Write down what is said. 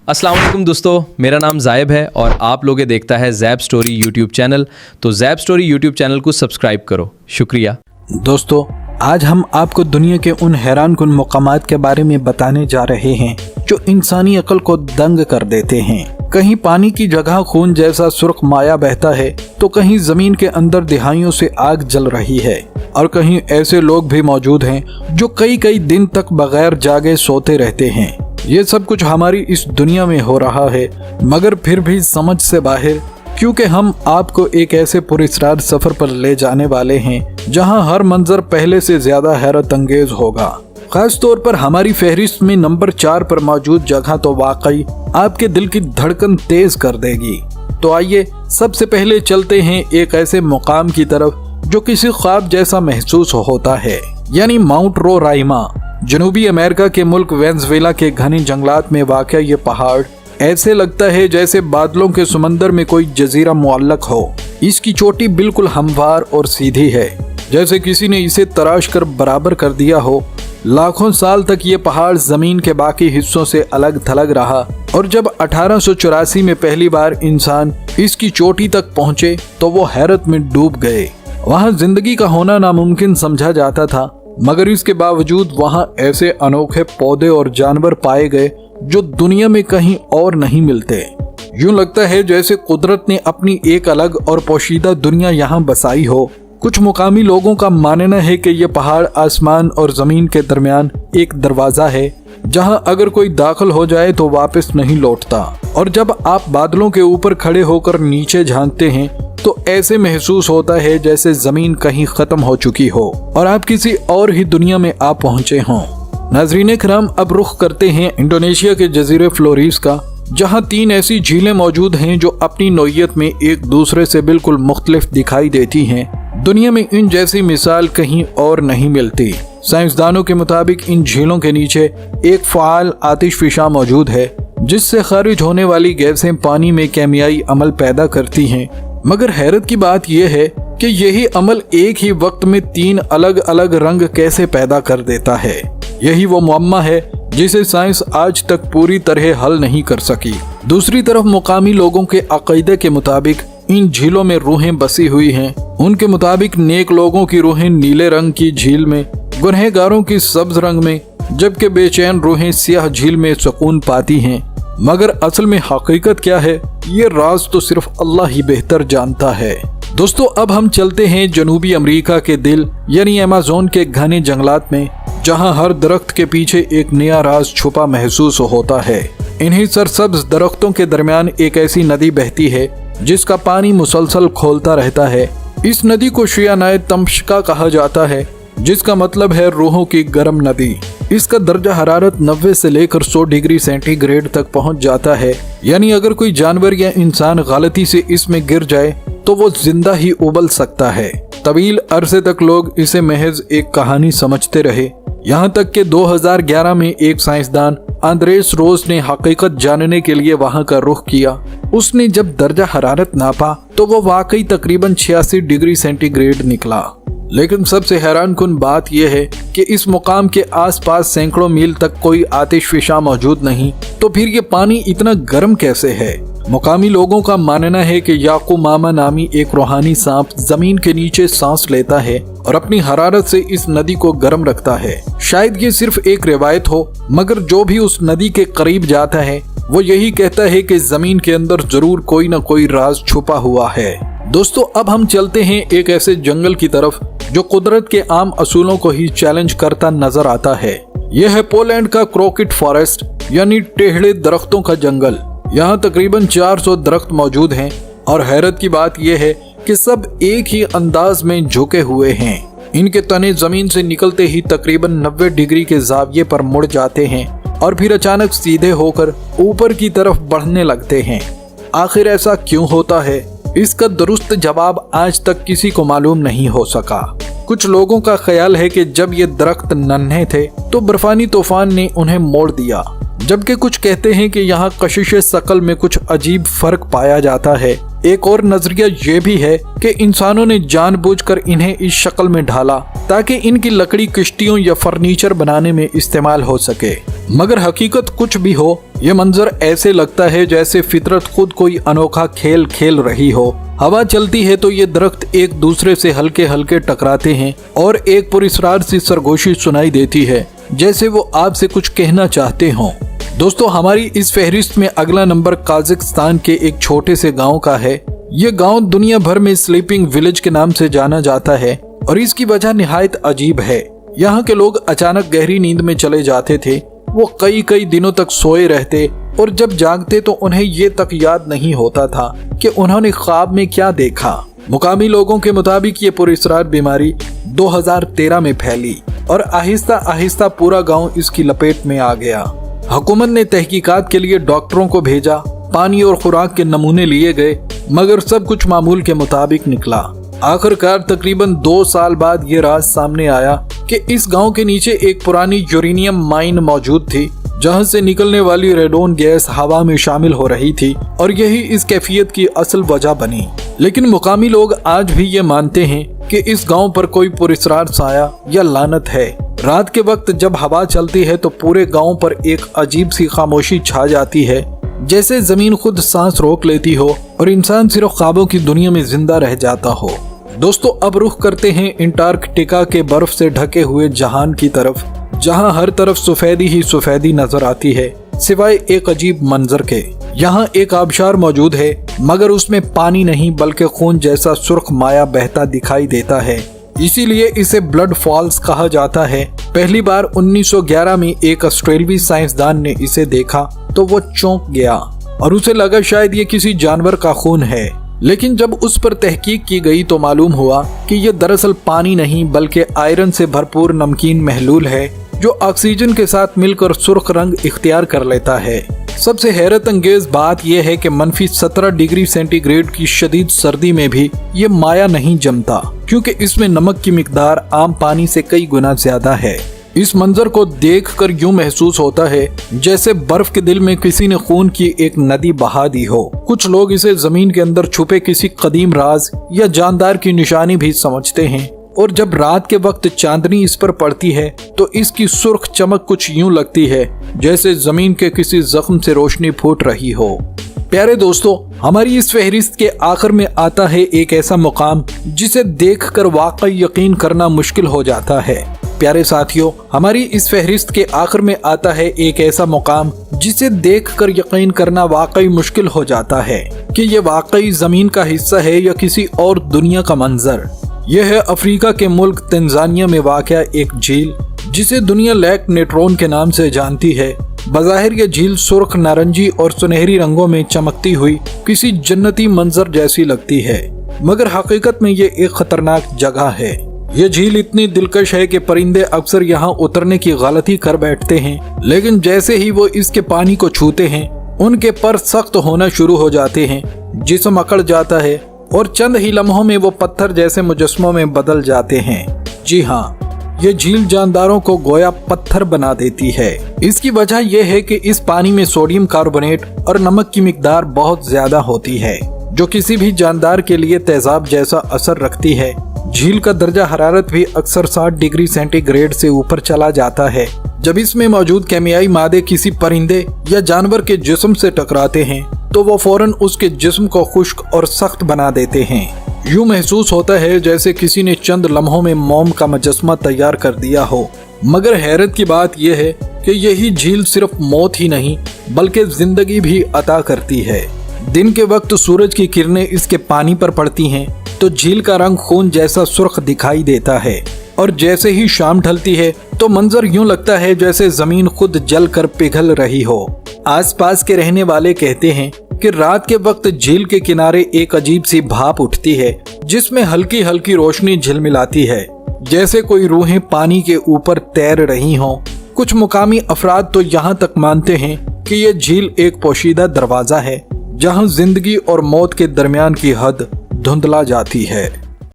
अस्सलाम वालेकुम दोस्तों, मेरा नाम जायब है और आप लोग देखता है जैब स्टोरी यूट्यूब चैनल। तो जैब स्टोरी यूट्यूब चैनल को सब्सक्राइब करो, शुक्रिया। दोस्तों, आज हम आपको दुनिया के उन हैरान कुन मकामात के बारे में बताने जा रहे हैं जो इंसानी अक्ल को दंग कर देते हैं। कहीं पानी की जगह खून जैसा सुर्ख माया बहता है तो कहीं जमीन के अंदर दिहाइयों से आग जल रही है और कहीं ऐसे लोग भी मौजूद हैं जो कई कई दिन तक बगैर जागे सोते रहते हैं। ये सब कुछ हमारी इस दुनिया में हो रहा है, मगर फिर भी समझ से बाहर, क्योंकि हम आपको एक ऐसे पुरस्कार सफर पर ले जाने वाले हैं जहां हर मंजर पहले से ज्यादा हैरत अंगेज होगा। खास तौर पर हमारी फहरिस्त में नंबर 4 पर मौजूद जगह तो वाकई आपके दिल की धड़कन तेज कर देगी। तो आइए सबसे पहले चलते हैं एक ऐसे मुकाम की तरफ जो किसी ख्वाब जैसा महसूस होता है, यानी माउंट रोराइमा। जनूबी अमेरिका के मुल्क वेनेजुएला के घने जंगलात में वाक़या ये पहाड़ ऐसे लगता है जैसे बादलों के समंदर में कोई जजीरा मुअल्लक हो। इसकी चोटी बिल्कुल हमवार और सीधी है, जैसे किसी ने इसे तराश कर बराबर कर दिया हो। लाखों साल तक ये पहाड़ जमीन के बाकी हिस्सों से अलग थलग रहा और जब 1884 में पहली बार इंसान इसकी चोटी तक पहुंचे तो वो हैरत में डूब गए। वहाँ जिंदगी का होना नामुमकिन समझा जाता था, मगर इसके बावजूद वहाँ ऐसे अनोखे पौधे और जानवर पाए गए जो दुनिया में कहीं और नहीं मिलते। यूं लगता है जैसे कुदरत ने अपनी एक अलग और पोशीदा दुनिया यहाँ बसाई हो। कुछ मुकामी लोगों का मानना है कि यह पहाड़ आसमान और जमीन के दरमियान एक दरवाजा है जहां अगर कोई दाखिल हो जाए तो वापस नहीं लौटता। और जब आप बादलों के ऊपर खड़े होकर नीचे झांकते हैं तो ऐसे महसूस होता है जैसे जमीन कहीं खत्म हो चुकी हो और आप किसी और ही दुनिया में आ पहुंचे हों। नाज़रीन किराम, अब रुख करते हैं इंडोनेशिया के जजीरे फ्लोरिस का, जहां 3 ऐसी झीलें मौजूद हैं जो अपनी नौइयत में एक दूसरे से बिल्कुल मुख्तलिफ दिखाई देती हैं। दुनिया में इन जैसी मिसाल कहीं और नहीं मिलती। साइंसदानों के मुताबिक इन झीलों के नीचे एक फ़आल आतिशफिशा मौजूद है जिससे खारिज होने वाली गैसें पानी में केमियाई अमल पैदा करती हैं। मगर हैरत की बात यह है कि यही अमल एक ही वक्त में 3 अलग अलग रंग कैसे पैदा कर देता है। यही वो मुअम्मा है जिसे साइंस आज तक पूरी तरह हल नहीं कर सकी। दूसरी तरफ मुकामी लोगों के अक़ीदे के मुताबिक इन झीलों में रूहें बसी हुई हैं। उनके मुताबिक नेक लोगों की रूहें नीले रंग की झील में, गुनहगारों की सब्ज रंग में, जबकि बेचैन रूहें सियाह झील में सुकून पाती हैं। मगर असल में हकीकत क्या है, ये राज तो सिर्फ अल्लाह ही बेहतर जानता है। दोस्तों, अब हम चलते हैं जनूबी अमेरिका के दिल यानी अमेज़न के घने जंगलात में, जहां हर दरख्त के पीछे एक नया राज छुपा महसूस होता है। इन्हीं सरसब्ज दरख्तों के दरमियान एक ऐसी नदी बहती है जिसका पानी मुसलसल खोलता रहता है। इस नदी को शियानाए तमश्का कहा जाता है, जिसका मतलब है रूहों की गर्म नदी। इसका दर्जा हरारत 90 से लेकर 100 डिग्री सेंटीग्रेड तक पहुंच जाता है, यानी अगर कोई जानवर या इंसान गलती से इसमें गिर जाए तो वो जिंदा ही उबल सकता है। तवील अरसे तक लोग इसे महज एक कहानी समझते रहे, यहाँ तक कि 2011 में एक साइंसदान आंद्रेस रोज ने हकीकत जानने के लिए वहाँ का रुख किया। उसने जब दर्जा हरारत नापा तो वो वाकई तकरीबन 86 डिग्री सेंटीग्रेड निकला। लेकिन सबसे हैरान कुन बात यह है कि इस मुकाम के आसपास सैकड़ों मील तक कोई आतिशफिशा मौजूद नहीं, तो फिर ये पानी इतना गर्म कैसे है? मुकामी लोगों का मानना है कि याकूमामा नामी एक रूहानी सांप जमीन के नीचे सांस लेता है और अपनी हरारत से इस नदी को गर्म रखता है। शायद ये सिर्फ एक रिवायत हो, मगर जो भी उस नदी के करीब जाता है वो यही कहता है कि जमीन के अंदर जरूर कोई न कोई राज छुपा हुआ है। दोस्तों, अब हम चलते हैं एक ऐसे जंगल की तरफ जो कुदरत के आम असूलों को ही चैलेंज करता नजर आता है। यह है पोलैंड का क्रोकिट फॉरेस्ट यानी टेढ़े दरख्तों का जंगल। यहाँ तकरीबन 400 दरख्त मौजूद हैं और हैरत की बात यह है कि सब एक ही अंदाज में झुके हुए हैं। इनके तने जमीन से निकलते ही तकरीबन 90 डिग्री के जाविये पर मुड़ जाते हैं और फिर अचानक सीधे होकर ऊपर की तरफ बढ़ने लगते हैं। आखिर ऐसा क्यों होता है, इसका दुरुस्त जवाब आज तक किसी को मालूम नहीं हो सका। कुछ लोगों का ख्याल है कि जब ये दरख्त नन्हे थे तो बर्फानी तूफान ने उन्हें मोड़ दिया, जबकि कुछ कहते हैं कि यहाँ कशिश शकल में कुछ अजीब फर्क पाया जाता है। एक और नजरिया ये भी है कि इंसानों ने जानबूझकर इन्हें इस शक्ल में ढाला ताकि इनकी लकड़ी किश्तियों या फर्नीचर बनाने में इस्तेमाल हो सके। मगर हकीकत कुछ भी हो, ये मंजर ऐसे लगता है जैसे फितरत खुद कोई अनोखा खेल खेल रही हो। हवा चलती है तो ये दरख्त एक दूसरे से हल्के हल्के टकराते हैं और एक पुरस्रार सी सरगोशी सुनाई देती है, जैसे वो आपसे कुछ कहना चाहते हों। दोस्तों, हमारी इस फहरिस्त में अगला नंबर काजाकिस्तान के एक छोटे से गांव का है। ये गांव दुनिया भर में स्लीपिंग विलेज के नाम से जाना जाता है और इसकी वजह निहायत अजीब है। यहाँ के लोग अचानक गहरी नींद में चले जाते थे। वो कई कई दिनों तक सोए रहते और जब जागते तो उन्हें ये तक याद नहीं होता था कि उन्होंने ख्वाब में क्या देखा। मुकामी लोगों के मुताबिक ये पुरस्रार बीमारी 2013 में फैली और आहिस्ता आहिस्ता पूरा गांव इसकी लपेट में आ गया। हुकूमत ने तहकीकात के लिए डॉक्टरों को भेजा, पानी और खुराक के नमूने लिए गए, मगर सब कुछ मामूल के मुताबिक निकला। आखिरकार तकरीबन 2 साल बाद ये राज सामने आया कि इस गांव के नीचे एक पुरानी यूरेनियम माइन मौजूद थी, जहां से निकलने वाली रेडोन गैस हवा में शामिल हो रही थी और यही इस कैफियत की असल वजह बनी। लेकिन मुकामी लोग आज भी ये मानते हैं कि इस गांव पर कोई पुरस्रार साया या लानत है। रात के वक्त जब हवा चलती है तो पूरे गांव पर एक अजीब सी खामोशी छा जाती है, जैसे जमीन खुद सांस रोक लेती हो और इंसान सिर्फ ख्वाबों की दुनिया में जिंदा रह जाता हो। दोस्तों, अब रुख करते हैं अंटार्कटिका के बर्फ से ढके हुए जहान की तरफ, जहां हर तरफ सफेदी ही सफेदी नजर आती है सिवाय एक अजीब मंजर के। यहाँ एक आबशार मौजूद है, मगर उसमें पानी नहीं बल्कि खून जैसा सुर्ख माया बहता दिखाई देता है, इसीलिए इसे ब्लड फॉल्स कहा जाता है। पहली बार 1911 में एक ऑस्ट्रेलियाई साइंसदान ने इसे देखा तो वो चौंक गया और उसे लगा शायद ये किसी जानवर का खून है। लेकिन जब उस पर तहकीक की गई तो मालूम हुआ कि ये दरअसल पानी नहीं बल्कि आयरन से भरपूर नमकीन महलूल है, जो ऑक्सीजन के साथ मिलकर सुर्ख रंग इख्तियार कर लेता है। सबसे हैरत अंगेज बात यह है कि -17 डिग्री सेंटीग्रेड की शदीद सर्दी में भी ये माया नहीं जमता, क्योंकि इसमें नमक की मिकदार आम पानी से कई गुना ज्यादा है। इस मंजर को देखकर यूं महसूस होता है जैसे बर्फ के दिल में किसी ने खून की एक नदी बहा दी हो। कुछ लोग इसे जमीन के अंदर छुपे किसी कदीम राज या जानदार की निशानी भी समझते हैं, और जब रात के वक्त चांदनी इस पर पड़ती है तो इसकी सुर्ख चमक कुछ यूं लगती है जैसे जमीन के किसी जख्म से रोशनी फूट रही हो। प्यारे दोस्तों, हमारी इस फहरिस्त के आखिर में आता है एक ऐसा मुकाम जिसे देखकर वाकई यकीन करना मुश्किल हो जाता है। प्यारे साथियों, हमारी इस फहरिस्त के आखिर में आता है एक ऐसा मुकाम जिसे देखकर यकीन करना वाकई मुश्किल हो जाता है कि ये वाकई जमीन का हिस्सा है या किसी और दुनिया का मंजर। यह है अफ्रीका के मुल्क तंजानिया में वाक़या एक झील जिसे दुनिया लेक नेट्रोन के नाम से जानती है। बज़ाहिर ये झील सुर्ख नारंगी और सुनहरी रंगों में चमकती हुई किसी जन्नती मंजर जैसी लगती है, मगर हकीकत में ये एक खतरनाक जगह है। ये झील इतनी दिलकश है कि परिंदे अक्सर यहाँ उतरने की गलती कर बैठते हैं, लेकिन जैसे ही वो इसके पानी को छूते हैं उनके पर सख्त होना शुरू हो जाते हैं, जिस्म अकड़ जाता है और चंद ही लम्हों में वो पत्थर जैसे मुजस्मों में बदल जाते हैं। जी हाँ, ये झील जानदारों को गोया पत्थर बना देती है। इसकी वजह यह है कि इस पानी में सोडियम कार्बोनेट और नमक की मिकदार बहुत ज्यादा होती है, जो किसी भी जानदार के लिए तेजाब जैसा असर रखती है। झील का दर्जा हरारत भी अक्सर 60 डिग्री सेंटीग्रेड से ऊपर चला जाता है। जब इसमें मौजूद केमियाई मादे किसी परिंदे या जानवर के जिस्म से टकराते हैं तो वो फौरन उसके जिस्म को खुश्क और सख्त बना देते हैं। यूं महसूस होता है जैसे किसी ने चंद लम्हों में मोम का मुजस्मा तैयार कर दिया हो। मगर हैरत की बात यह है कि यही झील सिर्फ मौत ही नहीं बल्कि जिंदगी भी अता करती है। दिन के वक्त सूरज की किरणें इसके पानी पर पड़ती हैं तो झील का रंग खून जैसा सुर्ख दिखाई देता है, और जैसे ही शाम ढलती है तो मंजर यूं लगता है जैसे जमीन खुद जल कर पिघल रही हो। आसपास के रहने वाले कहते हैं कि रात के वक्त झील के किनारे एक अजीब सी भाप उठती है जिसमें हल्की हल्की रोशनी झिलमिलाती है, जैसे कोई रूहें पानी के ऊपर तैर रही हों। कुछ मुकामी अफराद तो यहाँ तक मानते हैं कि यह झील एक पोशीदा दरवाजा है जहाँ जिंदगी और मौत के दरमियान की हद धुंधला जाती है।